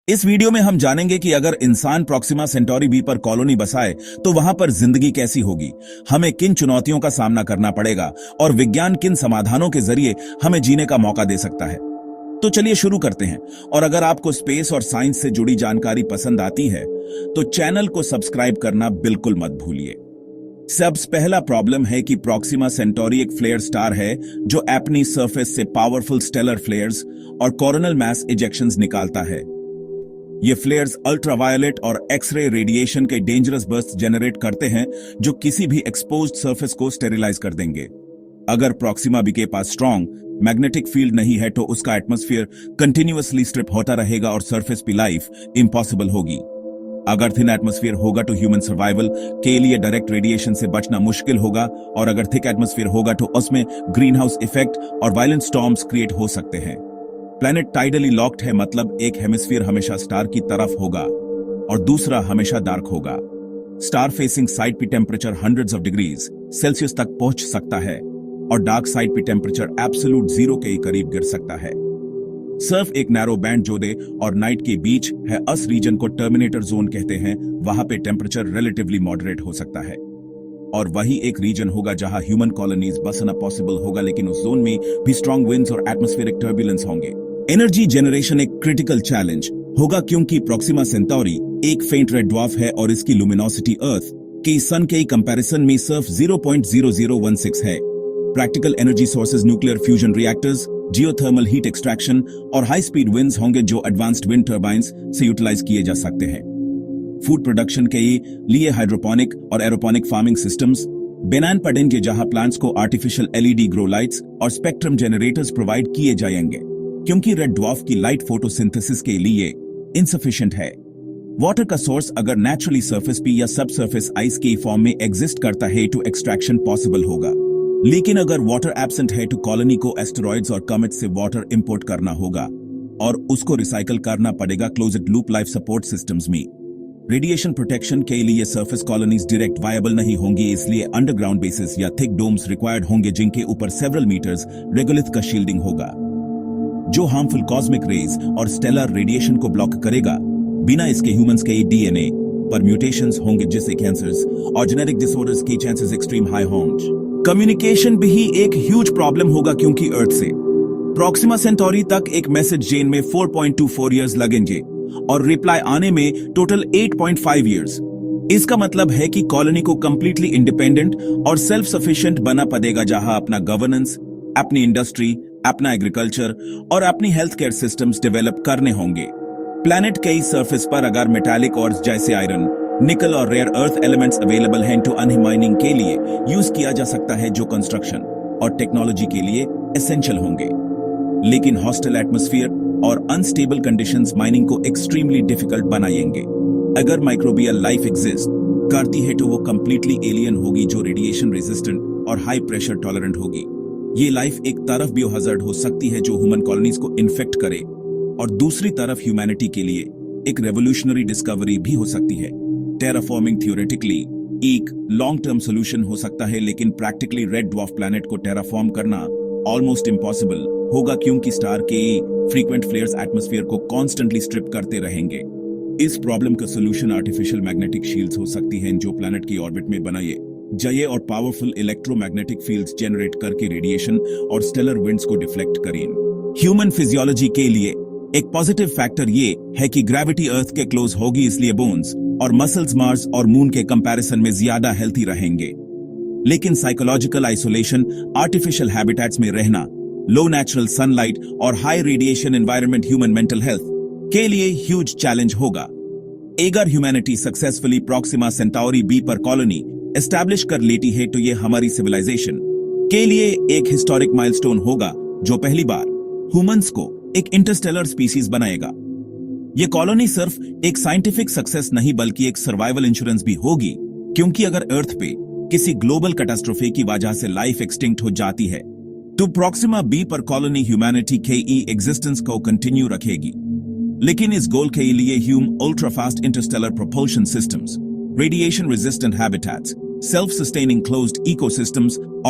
इस वीडियो में हम जानेंगे कि अगर इंसान प्रॉक्सिमा सेंटोरी बी पर कॉलोनी बसाए तो वहां पर जिंदगी कैसी होगी, हमें किन चुनौतियों का सामना करना पड़ेगा और विज्ञान किन समाधानों के जरिए हमें जीने का मौका दे सकता है। तो चलिए शुरू करते हैं। और अगर आपको स्पेस और साइंस से जुड़ी जानकारी पसंद आती है तो चैनल को सब्सक्राइब करना बिल्कुल मत भूलिए। सबसे पहला प्रॉब्लम है कि प्रॉक्सिमा सेंटोरी एक फ्लेयर स्टार है जो अपनी सरफेस से पावरफुल स्टेलर फ्लेयर्स और कोरोनल मास इजेक्शंस निकालता है। ये फ्लेयर्स अल्ट्रावायलेट और एक्सरे रेडिएशन के डेंजरस बर्स्ट जनरेट करते हैं जो किसी भी एक्सपोज्ड सरफेस को स्टेरिलाइज कर देंगे। अगर प्रॉक्सिमा बी के पास स्ट्रॉन्ग मैग्नेटिक फील्ड नहीं है तो उसका एटमॉस्फेयर कंटिन्यूअसली स्ट्रिप होता रहेगा और सरफेस पे लाइफ इम्पॉसिबल होगी। अगर थिन एटमॉस्फेयर होगा तो ह्यूमन सर्वाइवल के लिए डायरेक्ट रेडिएशन से बचना मुश्किल होगा, और अगर थिक एटमॉस्फेयर होगा तो उसमें ग्रीन हाउस इफेक्ट और वायलेंट स्टॉर्म्स क्रिएट हो सकते हैं। प्लैनेट टाइडली लॉक्ड है, मतलब एक हेमिस्फीयर हमेशा स्टार की तरफ होगा और दूसरा हमेशा डार्क होगा। स्टार फेसिंग साइड पे temperature hundreds of degrees Celsius तक पहुंच सकता है और डार्क साइड पे टेम्परेचर एब्सोल्यूट जीरो के करीब गिर सकता है। सिर्फ एक नैरो बैंड जो डे और नाइट के बीच है, अस रीजन को टर्मिनेटर जोन कहते हैं, वहां पे टेम्परेचर रिलेटिवली मॉडरेट हो सकता है। और वही एक रीजन होगा जहां ह्यूमन कॉलोनीज बसना पॉसिबल होगा, लेकिन उस जोन में भी स्ट्रॉन्ग विंड्स और एटमॉस्फेरिक टर्बुलेंस होंगे। एनर्जी जनरेशन एक क्रिटिकल चैलेंज होगा क्योंकि प्रॉक्सिमा सेंटोरी एक फेंट रेड ड्वार्फ है और इसकी लुमिनोसिटी अर्थ के सन के कंपैरिजन में सिर्फ 0.0016 है। Practical energy sources nuclear fusion reactors, geothermal heat extraction और हाई स्पीड विंड्स होंगे जो एडवांस्ड विंड टर्बाइंस से यूटिलाइज किए जा सकते हैं। फूड प्रोडक्शन के लिए हाइड्रोपोनिक और एरोपोनिक फार्मिंग सिस्टम्स बेनान पड़ेंगे जहां प्लांट्स को आर्टिफिशियल एलईडी ग्रो लाइट्स और स्पेक्ट्रम जनरेटर्स प्रोवाइड किए जाएंगे क्योंकि रेड ड्वार्फ की लाइट फोटोसिंथेसिस के लिए इनसफिशिएंट है। वाटर का सोर्स अगर नेचुरली सरफेस पे या सब सरफेस आइस के फॉर्म में एग्जिस्ट करता है तो एक्सट्रैक्शन पॉसिबल होगा, लेकिन अगर वाटर एब्सेंट है तो कॉलोनी को एस्टेरॉइड्स और कमेट्स से वाटर इंपोर्ट करना होगा और उसको रिसाइकल करना पड़ेगा closed loop life support systems में। रेडिएशन प्रोटेक्शन के लिए सरफेस कॉलोनीज डायरेक्ट वायबल नहीं होंगी, इसलिए अंडरग्राउंड बेसिस या थिक डोम्स रिक्वायर्ड होंगे जिनके ऊपर सेवरल मीटर्स रेगुलिथ का शील्डिंग होगा जो हार्मफुल कॉस्मिक रेज और स्टेलर रेडिएशन को ब्लॉक करेगा। बिना इसके ह्यूमंस के डीएनए पर म्यूटेशंस होंगे जिससे कैंसर्स और जेनेटिक डिसऑर्डर्स के चांसेस एक्सट्रीम हाई होंगे। कम्युनिकेशन भी एक ह्यूज प्रॉब्लम होगा क्योंकि अर्थ से प्रॉक्सिमा सेंटोरी तक एक मैसेज जेन में 4.24 इयर्स लगेंगे और रिप्लाई आने में टोटल 8.5 इयर्स। इसका मतलब है कि कॉलोनी को कंप्लीटली इंडिपेंडेंट और सेल्फ सफिशिएंट बना पड़ेगा जहां अपना गवर्नेंस, अपनी इंडस्ट्री, अपना एग्रीकल्चर और अपनी हेल्थ केयर सिस्टम्स डेवलप करने होंगे। प्लैनेट के सरफेस पर अगर मेटालिक और जैसे आयरन, निकल और रेयर अर्थ एलिमेंट्स अवेलेबल हैं तो उन्हें माइनिंग के लिए यूज किया जा सकता है जो कंस्ट्रक्शन और टेक्नोलॉजी के लिए एसेंशियल होंगे। लेकिन हॉस्टाइल एटमॉस्फेयर और अनस्टेबल कंडीशंस माइनिंग को एक्सट्रीमली डिफिकल्ट बनाएंगे। अगर माइक्रोबियल लाइफ एग्जिस्ट करती है तो वो कंप्लीटली एलियन होगी जो रेडिएशन रेजिस्टेंट और हाई प्रेशर टॉलरेंट होगी। ये लाइफ एक तरफ बायोहजार्ड हो सकती है जो ह्यूमन कॉलोनीज को इन्फेक्ट करे और दूसरी तरफ ह्यूमैनिटी के लिए एक रेवोल्यूशनरी डिस्कवरी भी हो सकती है। टेराफॉर्मिंग थियोरेटिकली एक लॉन्ग टर्म सोल्यूशन हो सकता है, लेकिन प्रैक्टिकली रेड ड्वार्फ प्लैनेट को टेराफॉर्म करना ऑलमोस्ट इम्पॉसिबल होगा क्योंकि स्टार के फ्रीक्वेंट फ्लेयर्स एटमॉस्फेयर को कॉन्स्टेंटली स्ट्रिप करते रहेंगे। इस प्रॉब्लम का सोल्यूशन आर्टिफिशियल मैग्नेटिक शील्ड्स हो सकती हैं जो प्लैनेट की ऑर्बिट में बनाए जाए और पावरफुल इलेक्ट्रोमैग्नेटिक फील्ड्स जनरेट करके रेडिएशन और स्टेलर विंड्स को डिफ्लेक्ट करें। ह्यूमन फिजियोलॉजी के लिए एक पॉजिटिव फैक्टर ये है कि ग्रेविटी अर्थ के क्लोज होगी, इसलिए बोन्स और मसल्स मार्स और मून के कंपैरिजन में ज्यादा हेल्थी रहेंगे। लेकिन साइकोलॉजिकल आइसोलेशन, आर्टिफिशियल हैबिटेट्स में रहना, लो नेचुरल सनलाइट और high radiation environment human mental health के लिए ह्यूज चैलेंज होगा। अगर humanity successfully Proxima Centauri B पर कॉलोनी एस्टैब्लिश कर लेती है तो ये हमारी सिविलाइजेशन के लिए एक हिस्टोरिक माइलस्टोन होगा जो पहली बार ह्यूमंस को एक इंटरस्टेलर स्पीसीज बनाएगा। ये कॉलोनी सिर्फ एक साइंटिफिक सक्सेस नहीं बल्कि एक सर्वाइवल इंश्योरेंस भी होगी, क्योंकि अगर अर्थ पे किसी ग्लोबल कैटास्ट्रोफे की वजह से लाइफ एक्सटिंक्ट हो जाती है तो प्रॉक्सिमा बी पर कॉलोनी ह्यूमैनिटी के एग्जिस्टेंस को कंटिन्यू रखेगी। लेकिन इस गोल के लिए ultra fast Interstellar propulsion systems, radiation resistant habitats, self-sustaining closed ecosystems और